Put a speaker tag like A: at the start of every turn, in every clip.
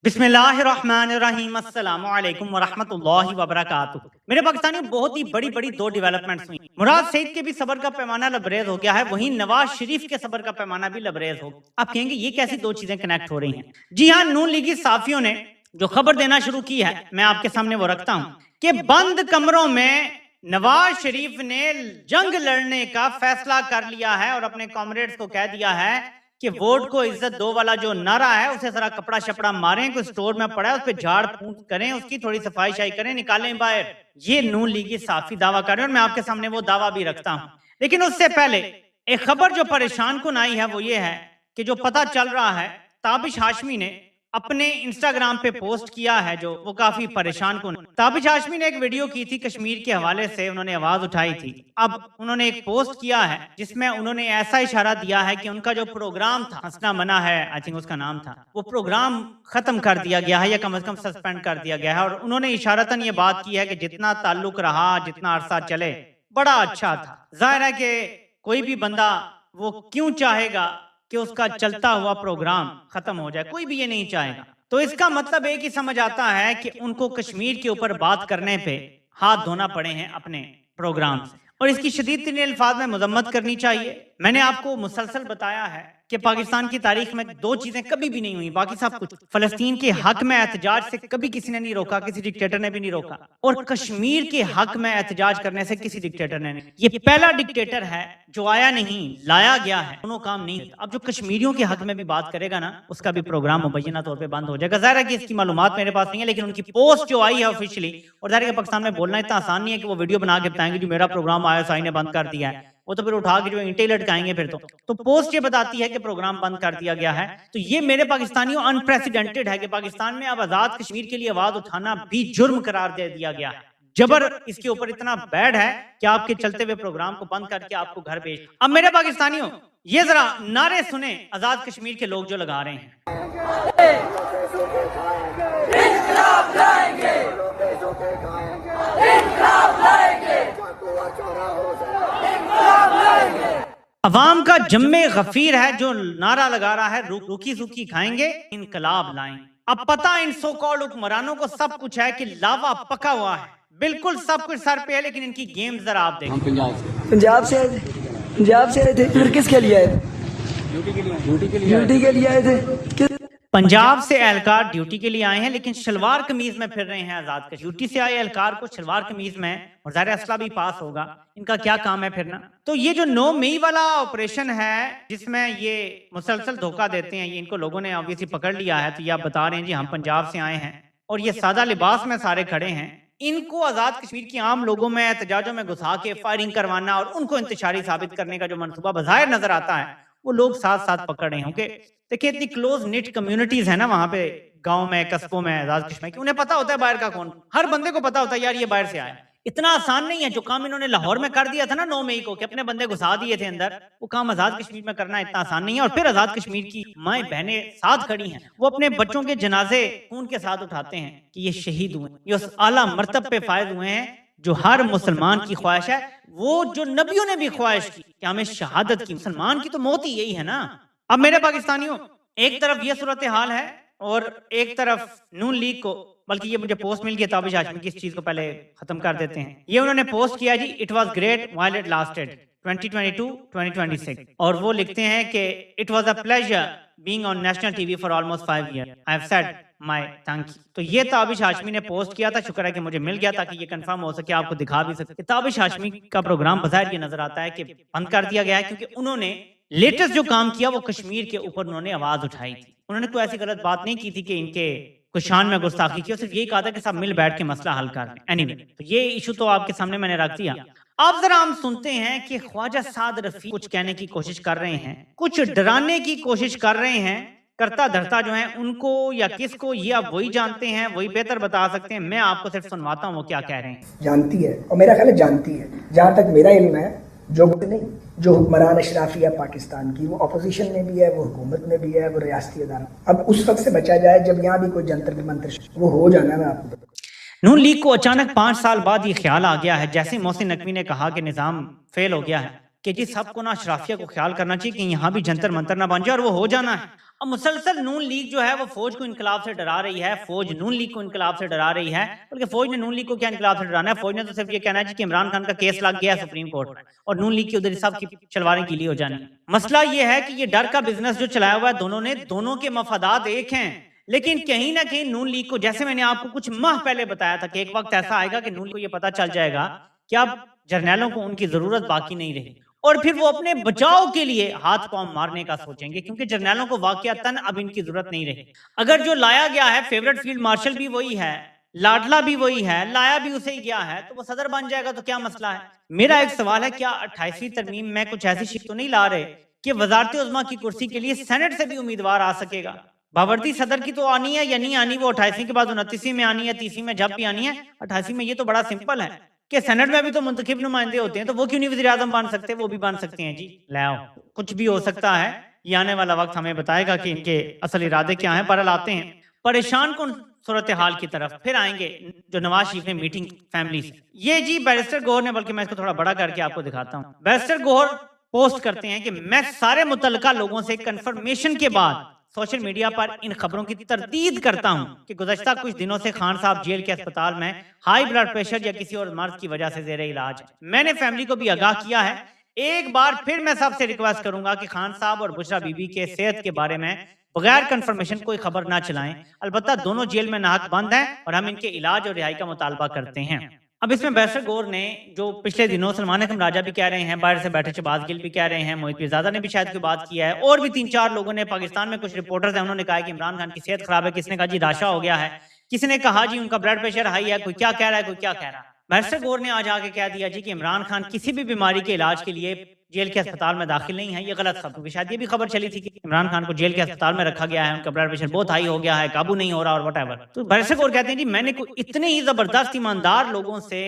A: बिस्मिल्लाहिर्रहमानिर्रहीम अस्सलामु अलैकुम वरहमतुल्लाहि वबरकातुहू। मेरे पाकिस्तानी बहुत ही बड़ी बड़ी दो डेवलपमेंट्स हुई। मुराद सईद के भी सबर का पैमाना लबरेज हो गया है, वहीं नवाज शरीफ के सबर का पैमाना भी लबरेज हो गया। आप कहेंगे ये कैसी दो चीजें कनेक्ट हो रही हैं? जी हाँ, नून लीगी साफियों ने जो खबर देना शुरू की है, मैं आपके सामने वो रखता हूँ कि बंद कमरों में नवाज शरीफ ने जंग लड़ने का फैसला कर लिया है और अपने कॉमरेड्स को कह दिया है कि वोट को इज्जत दो वाला जो नारा है उसे जरा कपड़ा शपड़ा मारें, कोई स्टोर में पड़ा है उस पर झाड़ फूंक करें, उसकी थोड़ी सफाई शाई करें, निकालें बाहर। ये नून लीगी साफी दावा कर रहे हैं और मैं आपके सामने वो दावा भी रखता हूं। लेकिन उससे पहले एक खबर जो परेशान कुन आई है वो ये है कि जो पता चल रहा है, ताबिश हाशमी ने अपने इंस्टाग्राम पे पोस्ट किया है जो वो काफी परेशान कुन। ताबिश हाशमी ने एक वीडियो की थी कश्मीर के हवाले से, उन्होंने आवाज उठाई थी। अब उन्होंने एक पोस्ट किया है जिसमें उन्होंने ऐसा इशारा दिया है कि उनका जो प्रोग्राम था, हंसना मना है आई थिंक उसका नाम था, वो प्रोग्राम खत्म कर दिया गया है या कम से कम सस्पेंड कर दिया गया है। और उन्होंने इशारतन ये बात की है कि जितना ताल्लुक रहा, जितना अरसा चले, बड़ा अच्छा था। जाहिर है कि कोई भी बंदा वो क्यों चाहेगा कि उसका चलता हुआ प्रोग्राम खत्म हो जाए? कोई भी ये नहीं चाहेगा। तो इसका मतलब एक ही समझ आता है कि उनको कश्मीर के ऊपर बात करने पे हाथ धोना पड़े हैं अपने प्रोग्राम से, और इसकी शदीद तरीन अल्फाज में मजम्मत करनी चाहिए। मैंने आपको मुसलसल बताया है कि पाकिस्तान की तारीख में दो चीजें कभी भी नहीं हुई, बाकी सब कुछ। फलस्तीन के हक में एहतजाज से कभी किसी ने नहीं रोका, किसी डिक्टेटर ने भी नहीं रोका, और कश्मीर के हक में एहतजाज करने से किसी डिक्टेटर ने नहीं। ये पहला डिक्टेटर है जो आया नहीं, लाया गया है, दोनों काम नहीं। अब जो कश्मीरियों के हक में भी बात करेगा ना, उसका भी प्रोग्राम मुबैना तौर पर बंद हो जाएगा। जाहिर है कि इसकी मालूमात मेरे पास नहीं है, लेकिन उनकी पोस्ट जो आई है ऑफिशियली, और जाहिर है पाकिस्तान में बोलना इतना आसान नहीं है कि वो वीडियो बना के बताएंगे जो मेरा प्रोग्राम आईएसआई ने बंद कर दिया है, वो तो फिर उठा के जो इंटे लटकाएंगे फिर तो पोस्ट ये बताती है कि प्रोग्राम बंद कर दिया गया है। तो ये मेरे पाकिस्तानियों अनप्रेसिडेंटेड है कि पाकिस्तान में अब आजाद कश्मीर के लिए आवाज उठाना भी जुर्म करार दे दिया गया है। जबर इसके ऊपर इतना बैड है कि आपके चलते हुए प्रोग्राम को बंद करके आपको घर भेज। अब मेरे पाकिस्तानियों, ये जरा नारे सुने आजाद कश्मीर के लोग जो लगा रहे हैं। अवाम का जम्मे गफीर है जो नारा लगा रहा है रूखी सूखी खाएंगे, इनकलाब लाएंगे। अब पता इन सो कॉल्ड हुक्मरानों को सब कुछ है कि लावा पका हुआ है, बिल्कुल सब कुछ सर पे है, लेकिन इनकी गेम जरा आप देखें।
B: पंजाब से आए थे। फिर किसके लिए आए थे? ड्यूटी के लिए आए थे।
A: पंजाब से एहलकार ड्यूटी के लिए आए हैं, लेकिन शलवार कमीज में फिर रहे हैं आजाद का। ड्यूटी से आए एहलकार को शलवार कमीज में, और ज़ाहिर असला भी पास होगा, इनका क्या काम है फिरना? तो ये जो 9 मई वाला ऑपरेशन है जिसमें ये मुसलसल धोखा देते हैं, ये इनको लोगों ने ऑब्वियसली पकड़ लिया है। तो ये आप बता रहे हैं जी हम पंजाब से आए हैं, और ये सादा लिबास में सारे खड़े हैं। इनको आजाद कश्मीर की आम लोगों में एहतजाजों में घुसा के फायरिंग करवाना और उनको इंतशारी साबित करने का जो मनसूबा बज़ाहिर नजर आता है, वो लोग साथ साथ पकड़ रहे होंगे। देखिए इतनी क्लोज निट कम्युनिटीज है ना वहां पे, गांव में, कस्बों में, आजाद कश्मीर की, उन्हें पता होता है बाहर का कौन। हर बंदे को पता होता है यार ये बाहर से आया। इतना आसान नहीं है जो काम इन्होंने लाहौर में कर दिया था ना 9 मई को, कि अपने बंदे घुसा दिए थे अंदर, वो काम आजाद कश्मीर में करना इतना आसान नहीं है। और फिर आजाद कश्मीर की माएं बहनें साथ खड़ी हैं, वो अपने बच्चों के जनाजे खून के साथ उठाते हैं कि ये शहीद हुए, ये उस आला मर्तब पे फायज हुए हैं जो हर मुसलमान की ख्वाहिश है, वो जो नबियों ने भी ख्वाहिश की कि हमें शहादत की। मुसलमान की तो मौत ही यही है ना। अब मेरे पाकिस्तानियों, एक तरफ ये सूरत हाल है और एक तरफ नून लीग को, बल्कि ये मुझे पोस्ट मिल गया ताबिश हाशमी की, इस चीज को पहले खत्म कर देते हैं। ये उन्होंने पोस्ट किया जी, it was great while it lasted 2022-2026, और वो लिखते हैं कि it was a pleasure being on national TV for almost 5 year, I have said my thank you. तो ये ताबिश हाशमी ने पोस्ट किया था, शुक्र है कि मुझे मिल गया ताकि ये कंफर्म हो सके, आपको दिखा भी सके। ताबिश हाशमी का प्रोग्राम बज़ाहिर ये नजर आता है कि बंद कर दिया गया है, क्योंकि उन्होंने लेटेस्ट जो काम किया वो कश्मीर के ऊपर उन्होंने आवाज उठाई थी। उन्होंने कोई ऐसी गलत बात नहीं की थी कि इनके कुछ शान में गुस्ताखी की, सिर्फ यही कहा था कि सब मिल बैठ के मसला हल कर लें। एनीवे, तो ये इशू तो आपके सामने मैंने रख दिया। अब जरा हम सुनते हैं कि ख्वाजा साद रफी कुछ कहने की कोशिश कर रहे हैं, कुछ डराने की कोशिश कर रहे हैं। करता धरता जो है उनको या किसको, ये आप वही जानते हैं, वही बेहतर बता सकते हैं। मैं आपको सिर्फ सुनवाता हूँ वो क्या कह रहे हैं।
B: जानती है, और मेरा ख्याल है जानती है, जहाँ तक मेरा इल्म है, जो नहीं, जो हुक्मरान अशराफी है पाकिस्तान की, वो अपोजिशन में भी है, वो हुकूमत में भी है, वो रियासती अदालत। अब उस वक्त से बचा जाए जब यहाँ भी कोई जंतर मंत्र वो हो जाना। मैं आपको
A: नून लीग को अचानक 5 साल बाद ये ख्याल आ गया है, जैसे मोहसिन नकवी ने कहा कि निज़ाम फेल हो गया है, कि जी सबको ना अशराफिया को ख्याल करना चाहिए कि यहाँ भी जंतर मंतर ना बन जाए, और वो हो जाना है। अब मुसलसल नून लीग जो है वो फौज को इनकलाब से डरा रही है, फौज नून लीग को इनकलाब से डरा रही है। बल्कि फौज ने नून लीग को क्या इनकलाब से डराना है? फौज ने तो सिर्फ ये कहना है कि इमरान खान का केस लग गया है सुप्रीम कोर्ट में, और नून लीग की उधर सब की शलवारें गीली हो जानी। मसला ये है कि ये डर का बिजनेस जो चलाया हुआ है दोनों ने, दोनों के मफादात एक हैं, लेकिन कहीं ना कहीं नून लीग को, जैसे मैंने आपको कुछ माह पहले बताया था कि एक वक्त ऐसा आएगा कि नून लीग को ये पता चल जाएगा कि अब जर्नैलों को उनकी जरूरत बाकी नहीं रही, और फिर वो अपने बचाव के लिए हाथ पांव मारने का सोचेंगे, क्योंकि जर्नैलों को वाकयातन अब इनकी जरूरत नहीं रही। अगर जो लाया गया है फेवरेट फील्ड मार्शल भी वही है, लाडला भी वही है, लाया भी उसे ही गया है, तो वो सदर बन जाएगा तो क्या मसला है? मेरा एक सवाल है, क्या 28वीं तरमीम में कुछ ऐसी शिक तो नहीं ला रहे कि वजारत उज़्मा की कुर्सी के लिए सेनेट से भी उम्मीदवार आ सकेगा? बावर्ती सदर की तो आनी है या नहीं आनी, वो 28वीं के बाद 29वीं में आनी है, 30वीं में जब भी आनी है, 28वीं में ये तो बड़ा सिंपल है कि सेनेट में भी तो मुंतखब नुमाइंदे होते हैं, तो वो क्यों नहीं वज़ीर आज़म बन सकते? वो भी बन सकते हैं जी। लाओ, कुछ भी हो सकता है, ये आने वाला वक्त हमें बताएगा कि इनके असल इरादे क्या हैं। पर आते हैं परेशान कौन सूरत हाल की तरफ, फिर आएंगे जो नवाज शरीफ ने मीटिंग फैमिली से। ये जी बैरिस्टर गौहर ने, बल्कि मैं इसको थोड़ा बड़ा करके आपको दिखाता हूँ। बैरिस्टर गौहर पोस्ट करते हैं कि मैं सारे मुतल्लिका लोगों से कंफर्मेशन के बाद सोशल मीडिया पर इन खबरों की तरदीद करता हूं कि गुज़श्ता कुछ दिनों से खान साहब जेल के अस्पताल में हाई ब्लड प्रेशर या किसी और मर्ज की वजह से ज़ेरे इलाज है। मैंने फैमिली को भी आगाह किया है। एक बार फिर मैं सबसे रिक्वेस्ट करूंगा कि खान साहब और बुशरा बीबी के सेहत के बारे में बगैर कंफर्मेशन कोई खबर ना चलाएं। अलबत्ता दोनों जेल में नाहक बंद हैं और हम इनके इलाज और रिहाई का मुतालबा करते हैं। अब इसमें बैरिस्टर गौहर ने जो पिछले दिनों सलमान अकरम राजा भी कह रहे हैं, बाहर से बैठे शहबाज गिल भी कह रहे हैं, मोहित पीरजादा ने भी शायद कोई बात किया है, और भी 3-4 लोगों ने, पाकिस्तान में कुछ रिपोर्टर्स हैं, उन्होंने कहा कि इमरान खान की सेहत खराब है, किसने कहा जी राशा हो गया है, किसी ने कहा जी उनका ब्लड प्रेशर हाई है, कोई क्या कह रहा है, कोई क्या कह रहा है। बैरिस्टर गौहर ने आज आके कह दिया जी कि इमरान खान किसी भी बीमारी के इलाज के लिए जेल के अस्पताल में दाखिल नहीं है। ये गलत खबर, क्योंकि शायद ये भी खबर चली थी कि इमरान खान को जेल के अस्पताल में रखा गया है, उनका ब्लड प्रेशर बहुत हाई हो गया है, काबू नहीं हो रहा और व्हाटएवर। तो बैरिस्टर गौहर कहते हैं जी मैंने इतने ही जबरदस्त ईमानदार लोगों से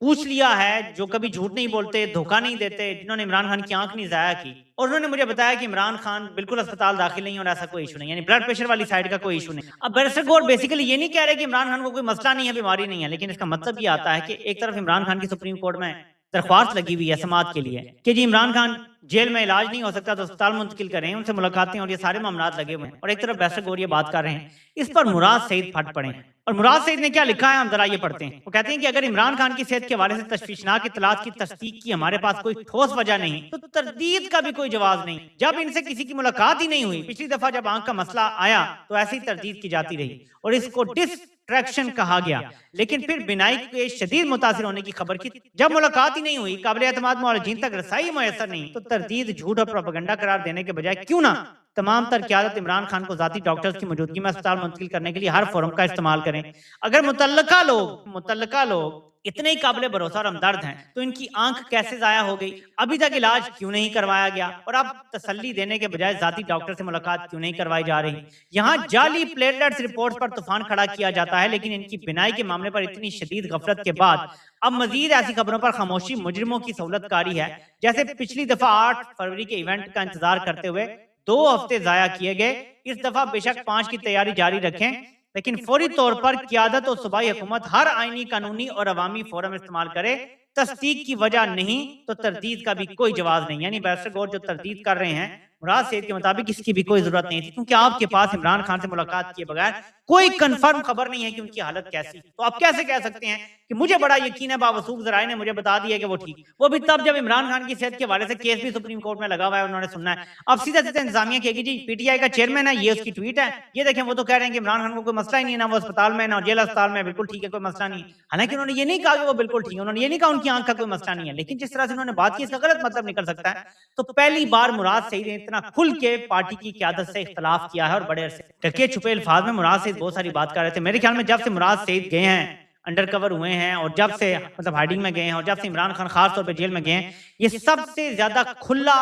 A: पूछ लिया है जो कभी झूठ नहीं बोलते, धोखा नहीं देते, जिन्होंने इमरान खान की आंख नहीं जाया की, और उन्होंने मुझे बताया कि इमरान खान बिल्कुल अस्पताल दाखिल नहीं और ऐसा कोई इशू नहीं, यानी ब्लड प्रेशर वाली साइड का कोई इशू नहीं। अब बैरिस्टर गौहर बेसिकली ये नहीं कह रहे कि इमरान खान को कोई मसला नहीं है, बीमारी नहीं है, लेकिन इसका मतलब ये आता है कि एक तरफ इमरान खान की सुप्रीम कोर्ट में दरख्वास्त लगी हुई है समात के लिए कि जी इमरान खान जेल में इलाज नहीं हो सकता तो अस्पताल मुंतकिल करें, उनसे मुलाकातें और ये सारे मामला लगे हुए हैं, और एक तरफ बैरिस्टर गौहर ये बात कर रहे हैं। इस पर मुराद सईद फट पड़े, और मुराद सईद ने क्या लिखा है हम जरा ये पढ़ते हैं। वो कहते हैं कि अगर इमरान खान की सेहत के हवाले से तशवीशनाक इत्तलात की तस्दीक की हमारे पास कोई ठोस वजह नहीं, तो तरदीद का भी कोई जवाब नहीं। जब इनसे किसी की मुलाकात ही नहीं हुई, पिछली दफा जब आंख का मसला आया तो ऐसी ही तरदीद की जाती रही और इसको डिस्ट्रैक्शन कहा गया, लेकिन फिर बिनाई के शदीद मुतासिर होने की खबर की। जब मुलाकात ही नहीं हुई, काबिल एतमाद मुआलजीन तक रसाई मुयसर नहीं, तो तरदीद झूठ और प्रोपेगेंडा करार देने के बजाय क्यों ना तमाम तर क़यादत इमरान खान को जाती डॉक्टर्स की मौजूदगी में अस्पताल मुंतकिल करने के लिए हर फोरम का इस्तेमाल करें। अगर मुतल्लका लोग इतने ही काबिल भरोसा और हमदर्द हैं तो इनकी आंख कैसे जाया हो गई, अभी तक इलाज क्यों नहीं करवाया गया, और अब तसल्ली देने के बजाय जाती डॉक्टर से मुलाकात क्यों नहीं करवाई जा रही। यहाँ जाली प्लेटलेट्स रिपोर्ट्स पर तूफान खड़ा किया जाता है, लेकिन इनकी बिनाई के मामले पर इतनी शदीद गफलत के बाद अब मजीद ऐसी खबरों पर खामोशी मुजरिमों की सहूलतकारी है। जैसे पिछली दफा 8 फरवरी के इवेंट का इंतजार करते हुए 2 हफ्ते जाया किए गए, इस दफा बेशक 5 की तैयारी जारी रखें, लेकिन फौरी तौर पर क़यादत और सूबाई हुकूमत हर आईनी, कानूनी और अवामी फोरम इस्तेमाल करे। तस्दीक की वजह नहीं तो तरदीद का भी कोई जवाब नहीं। यानी बैरिस्टर गौहर जो तरदीद कर रहे हैं, मुराद सईद के मुताबिक इसकी भी कोई जरूरत नहीं थी, क्योंकि आपके पास इमरान खान से मुलाकात किए बगैर कोई कंफर्म खबर नहीं है कि उनकी हालत कैसी। तो आप कैसे कह सकते हैं कि मुझे बड़ा यकीन है, बावसूख जराए ने मुझे बता दिया कि वो ठीक, वो भी तब जब इमरान खान की सेहत के हवाले से केस भी सुप्रीम कोर्ट में लगा हुआ है, उन्होंने सुनना है। अब सीधा सीधा इंतजामिया कहेगी जी पीटीआई का चेयरमैन है, ये उसकी ट्वीट है, ये देखें वो तो कह रहे हैं कि इमरान खान को कोई मसला ही नहीं है, ना वो अस्पताल में ना जेल अस्पताल में, बिल्कुल ठीक है, कोई मसला नहीं। हालांकि उन्होंने ये नहीं कहा कि वो बिल्कुल ठीक है, उन्होंने ये नहीं कहा उनकी आंख का कोई मसला नहीं है, लेकिन जिस तरह से उन्होंने बात की इसका गलत मतलब निकल सकता है। तो पहली बार मुराद सईद ने इतना खुल के पार्टी की क़यादत से इख्तलाफ किया है, और बड़े अरसे ढके छुपे अल्फाज में मुराद सईद बहुत सारी बात कर रहे थे। मेरे ख्याल में जब से मुराद सईद गए हैं, अंडर कवर हुए हैं, और जब से मतलब हाइडिंग में गए हैं, और जब से इमरान खान खास तौर पर जेल में गए हैं, ये सबसे ज्यादा खुला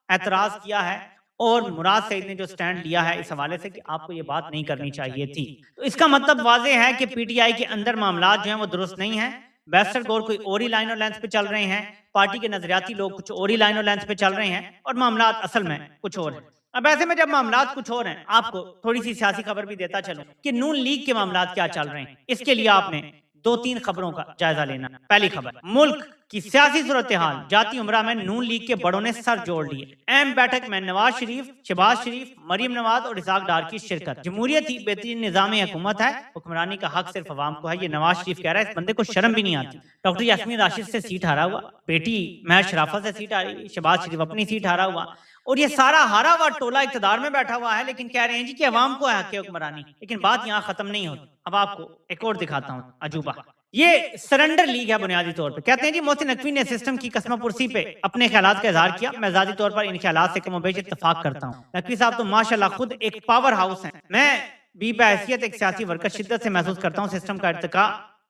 A: एतराज किया है। और मुराद सईद ने जो स्टैंड लिया है इस हवाले से कि आपको ये बात नहीं करनी चाहिए थी, तो इसका मतलब वाजे है कि पीटीआई के अंदर मामला जो है वो दुरुस्त नहीं है। बैरिस्टर गौहर कोई और ही लाइन और लेंथ पे चल रहे हैं, पार्टी के नजरियाती लोग कुछ और ही लाइन और लेंथ पे चल रहे हैं, और मामला असल में कुछ और है। अब ऐसे में जब मामला कुछ और हैं, आपको थोड़ी सी सियासी खबर भी देता चलूं कि नून लीग के मामला क्या चल रहे हैं। इसके लिए आपने 2-3 खबरों का जायजा लेना। पहली खबर, मुल्क की सियासी सूरत हाल, जाती उमरा में नून लीग के बड़ों ने सर जोड़ लिए। अहम बैठक में नवाज शरीफ, शहबाज शरीफ, मरियम नवाज और इसाक डार की शिरकत। जमहूरियत ही बेहतरीन निजाम हुकूमत है, हुक्मरानी का हक सिर्फ अवाम को है, ये नवाज शरीफ कह रहा है। इस बंदे को शर्म भी नहीं आती। डॉक्टर यास्मीन राशिद से सीट हारा हुआ, बेटी महज शराफत से सीट हारी, शहबाज शरीफ अपनी सीट हारा हुआ, और ये सारा हारा हुआ टोला इक़्तिदार में बैठा हुआ है, लेकिन कह रहे हैं जी कि अवाम को है हक हुक्मरानी। लेकिन बात यहाँ खत्म नहीं होती। अब आपको एक और दिखाता हूँ अजूबा। ये सरेंडर लीग है बुनियादी तौर पे। कहते हैं जी मोहसिन नकवी ने सिस्टम की कसम पुरसी पे अपने ख्यालात का इजहार किया। मैं ज़ाती तौर पर इन ख्यालात से कमोबेश इत्तेफाक करता हूँ। नकवी साहब तो माशाल्लाह खुद एक पावर हाउस हैं। मैं भी बहैसियत एक सियासी वर्कर शिद्दत से महसूस करता हूँ सिस्टम का इर्तिका,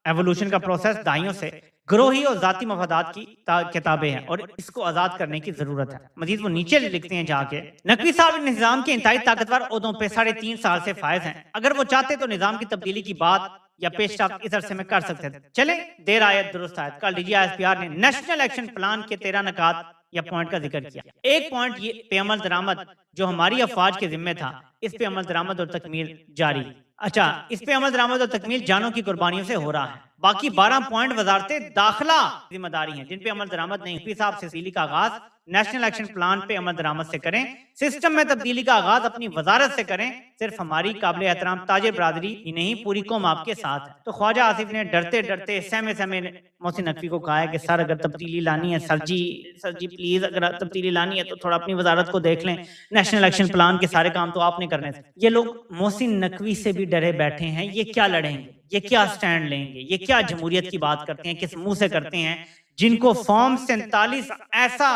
A: एवोल्यूशन का प्रोसेस दाइयों से ग्रोही और जाती मफादात की किताबें हैं और इसको आजाद करने की जरूरत है। मजीद वो नीचे लिखते हैं जाके, नकवी साहब निजाम के इंतहाई ताकतवर ओहदों पे 3.5 साल से फायज हैं। अगर वो चाहते तो निजाम की तब्दीली की बात या पेशरफ इस अरसे में कर सकते थे। चले देर आयत दुरुस्त आयत। कल DGISPR ने नेशनल एक्शन प्लान के 13 नकात या पॉइंट का जिक्र किया। एक पॉइंट ये पे अमल दरामद जो हमारी अफवाज के जिम्मे था, इस पे अमल दरामद और तकमील जारी। अच्छा, इस पे अमल दरामद और तकमील जानों की कुर्बानियों से हो रहा है। बाकी 12 पॉइंट वजारते दाखिला जिम्मेदारी हैं जिन पे अमल दरामद नहीं हुई। साहब से सीली का आगाज नेशनल एक्शन प्लान पे अमल दरामद से करें, सिस्टम में तब्दीली का आगाज अपनी वजारत से करें। सिर्फ हमारी काबिल एहतराम ताजिर बरादरी ही नहीं, पूरी कौम आपके साथ है। तो ख्वाजा आसिफ ने डरते डरते सहमे सहमे मोहसिन नकवी को कहा है कि सर अगर तब्दीली लानी है, सर जी प्लीज अगर तब्दीली लानी है तो थोड़ा अपनी वजारत को देख लें। नेशनल एक्शन प्लान के सारे काम तो आपने करने थे। ये लोग मोहसिन नकवी से भी डरे बैठे हैं। ये क्या लड़ेंगे, ये क्या स्टैंड लेंगे, ये क्या जमहूरियत की बात करते हैं, किस मुंह से करते हैं, जिनको फॉर्म 47 ऐसा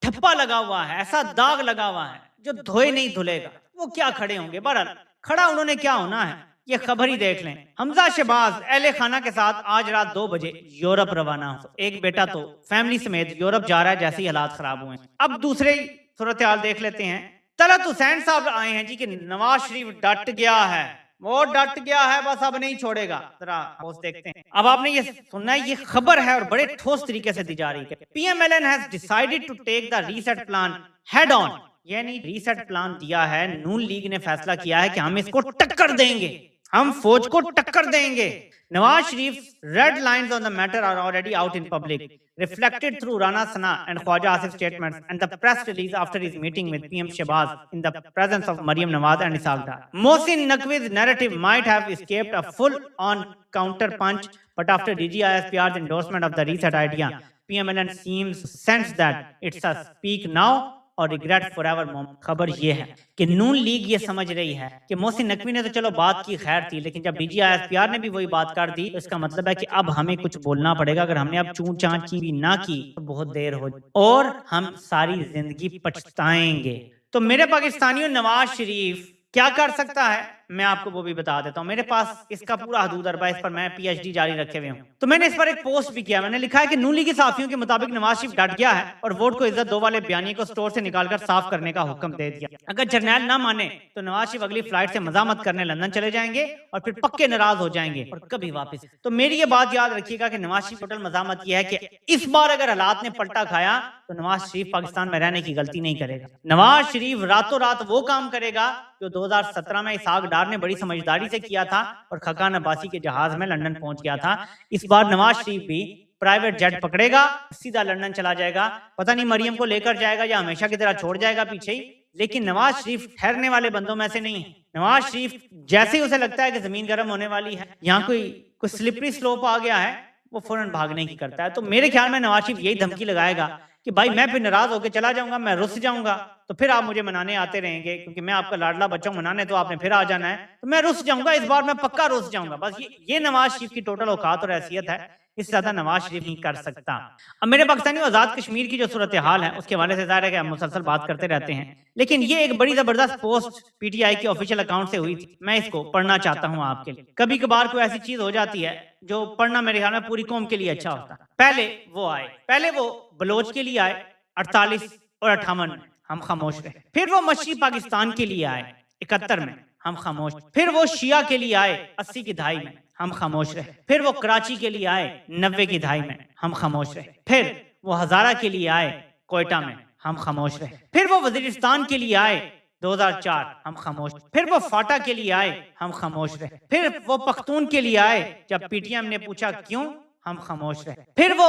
A: ठप्पा लगा हुआ है, ऐसा दाग लगा हुआ है जो धोए नहीं धुलेगा। वो क्या खड़े होंगे? बहरहाल खड़ा उन्होंने क्या होना है, ये खबर ही देख लें। हमजा शहबाज अहले खाना के साथ आज रात 2 बजे यूरोप रवाना हो। एक बेटा तो फैमिली समेत यूरोप जा रहा है जैसे ही हालात खराब हुए। अब दूसरे सूरत हाल देख लेते हैं। तलत हुसैन साहब आए हैं जी कि नवाज शरीफ डट गया है, वो डट गया है, बस अब नहीं छोड़ेगा। जरा पोस्ट देखते हैं। अब आपने ये सुनना है, ये खबर है और बड़े ठोस तरीके से दी जा रही है। PMLN has decided to take the reset plan head on. यानी रीसेट प्लान दिया है, नून लीग ने फैसला किया है कि हम इसको टक्कर देंगे, हम फौज को टक्कर देंगे। Nawaz Sharif red lines on the matter are already out in public, reflected through Rana Sana and Khwaja Asif statements and the press release after his meeting with PM Shehbaz in the presence of Maryam Nawaz and Ishaq Dar. Mohsin Naqvi's narrative might have escaped a full-on counter-punch, but after DGISPR's endorsement of the reset idea, PMLN seems to sense that it's a speak now और regret forever moment. खबर ये है कि नून league ये समझ रही है कि मोहसिन नकवी ने तो चलो बात की खैर थी, लेकिन जब DGISPR ने भी वही बात कर दी तो इसका मतलब है कि अब हमें कुछ बोलना पड़ेगा। अगर हमने अब चूं चांच की भी ना की तो बहुत देर हो और हम सारी जिंदगी पछताएंगे। तो मेरे पाकिस्तानियों, नवाज शरीफ क्या कर सकता है मैं आपको वो भी बता देता हूँ। मेरे पास इसका पूरा हदूद अरबा, इस पर मैं PhD जारी रखे हुए हूँ। तो मैंने इस पर एक पोस्ट भी किया। मैंने लिखा है कि नून लीगी साफियों के मुताबिक नवाज शरीफ डट गया है और वोट को इज्जत दो वाले बयानी को स्टोर से निकालकर साफ करने का हुक्म दे दिया। अगर जर्नैल ना माने तो नवाज शरीफ अगली फ्लाइट से मजामत करने लंदन चले जाएंगे और फिर पक्के नाराज हो जाएंगे और कभी वापस। तो मेरी ये बात याद रखिएगा कि नवाज शरीफ टोटल मजामत यह है कि इस बार अगर हालात ने पलटा खाया तो नवाज शरीफ पाकिस्तान में रहने की गलती नहीं करेगा। नवाज शरीफ रातों रात वो काम करेगा जो 2017 में इसहाक डार ने बड़ी समझदारी से किया था और खकान अब्बासी के जहाज में लंदन पहुंच गया था। इस बार नवाज शरीफ भी प्राइवेट जेट पकड़ेगा, सीधा लंदन चला जाएगा। पता नहीं मरियम को लेकर जाएगा या हमेशा की तरह छोड़ जाएगा पीछे ही, लेकिन नवाज शरीफ ठहरने वाले बंदों में से नहीं है। नवाज शरीफ जैसे ही उसे लगता है कि जमीन गर्म होने वाली है, यहाँ कोई स्लिपरी स्लोप आ गया है, वो फौरन भागने की करता है। तो मेरे ख्याल में नवाज शरीफ यही धमकी लगाएगा कि भाई मैं फिर नाराज होकर चला जाऊंगा, मैं रुस जाऊंगा, तो फिर आप मुझे मनाने आते रहेंगे क्योंकि मैं आपका लाडला बच्चा हूं, मनाने तो आपने फिर आ जाना है, तो मैं रुस जाऊंगा, इस बार मैं पक्का रुस जाऊंगा। बस ये नवाज शरीफ की टोटल औकात और हैसियत है, इससे ज्यादा नवाज शरीफ नहीं कर सकता। अब मेरे पाकिस्तानी आजाद कश्मीर की जो सूरत हाल है उसके हवाले से जाहिर है कि हम मुसलसल बात करते रहते हैं, लेकिन ये एक बड़ी जबरदस्त पोस्ट PTI के ऑफिशियल अकाउंट से हुई थी। मैं इसको पढ़ना चाहता हूँ आपके लिए। कभी कभार कोई ऐसी चीज हो जाती है जो पढ़ना मेरे ख्याल में पूरी कौम के लिए अच्छा होता है। पहले वो बलोच के लिए आए 48 और 58 में, हम खामोश रहे। फिर वो मशरक़ी पाकिस्तान के लिए आए 71 में, हम खामोश। फिर वो शिया के लिए आए 80 की दहाई में, हम खामोश रहे। फिर वो कराची के लिए आए 90 की दहाई में, हम खामोश रहे। फिर वो हजारा के लिए आए कोयटा में, हम खामोश रहे। फिर वो वजीरिस्तान के लिए आए 2004, हम खामोश। फिर वो फाटा के लिए आए, हम खामोश रहे। फिर वो पख्तून के लिए आए, जब PTM ने पूछा क्यों, हम खामोश रहे। फिर वो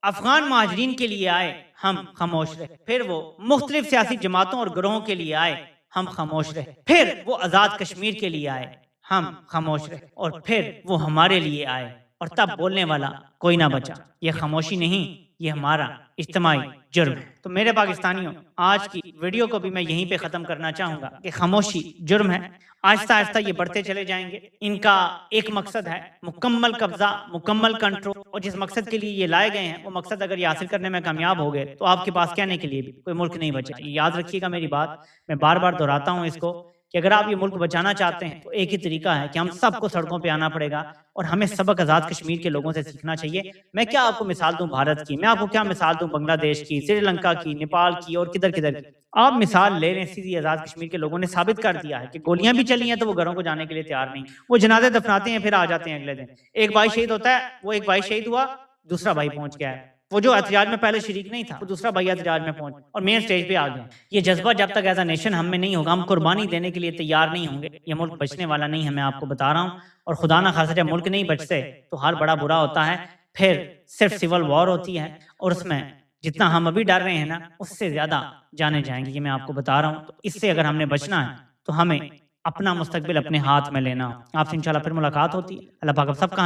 A: अफगान महाजरीन के लिए आए, हम खामोश रहे। फिर वो मुख्तलिफ सियासी जमातों और ग्रोहों के लिए आए, हम खामोश रहे। फिर वो आज़ाद कश्मीर के लिए आए, हम खामोश रहे। और फिर वो हमारे लिए आए और तब बोलने वाला कोई ना बचा। ये खामोशी नहीं, ये हमारा इज्तिमाई जुर्म है। तो मेरे पाकिस्तानियों, आज की वीडियो को भी मैं यहीं पे ख़त्म करना चाहूँगा कि खामोशी जुर्म है। आहिस्ता आहिस्ता ये बढ़ते चले जाएंगे। इनका एक मकसद है मुकम्मल कब्जा, मुकम्मल कंट्रोल, और जिस मकसद के लिए ये लाए गए हैं वो मकसद अगर ये हासिल करने में कामयाब हो गए तो आपके पास कहने के लिए भी कोई मुल्क नहीं बचा। ये याद रखिएगा मेरी बात, मैं बार बार दोहराता हूँ इसको कि अगर आप ये मुल्क बचाना चाहते हैं तो एक ही तरीका है कि हम सबको सड़कों पे आना पड़ेगा और हमें सबक आज़ाद कश्मीर के लोगों से सीखना चाहिए। मैं क्या आपको मिसाल दूं भारत की, मैं आपको क्या मिसाल दूं बांग्लादेश की, श्रीलंका की, नेपाल की और किधर किधर की। आप मिसाल ले रहे हैं, सीधी आज़ाद कश्मीर के लोगों ने साबित कर दिया है कि गोलियां भी चली हैं तो वो घरों को जाने के लिए तैयार नहीं। वो जनाजे दफनाते हैं, फिर आ जाते हैं अगले दिन। एक भाई शहीद होता है, वो एक भाई शहीद हुआ, दूसरा भाई पहुंच गया है। वो जो एहतजाज में पहले शरीक नहीं था, वो दूसरा भाई एहतजाज में पहुंच और मेन स्टेज पे आ गया। ये जज्बा जब तक एज अ नेशन हम में नहीं होगा, हम कुर्बानी देने के लिए तैयार नहीं होंगे, ये मुल्क बचने वाला नहीं है। मैं आपको बता रहा हूँ। और खुदा ना खासा जब मुल्क नहीं बचते तो हाल बड़ा बुरा होता है। फिर सिर्फ सिविल वॉर होती है और उसमें जितना हम अभी डर रहे हैं ना, उससे ज्यादा जाने जाएंगे। ये मैं आपको बता रहा हूँ। तो इससे अगर हमने बचना है तो हमें अपना मुस्तकबिल अपने हाथ में लेना हो। आपसे इंशाल्लाह फिर मुलाकात होती है। अल्लाह पाक आप सबका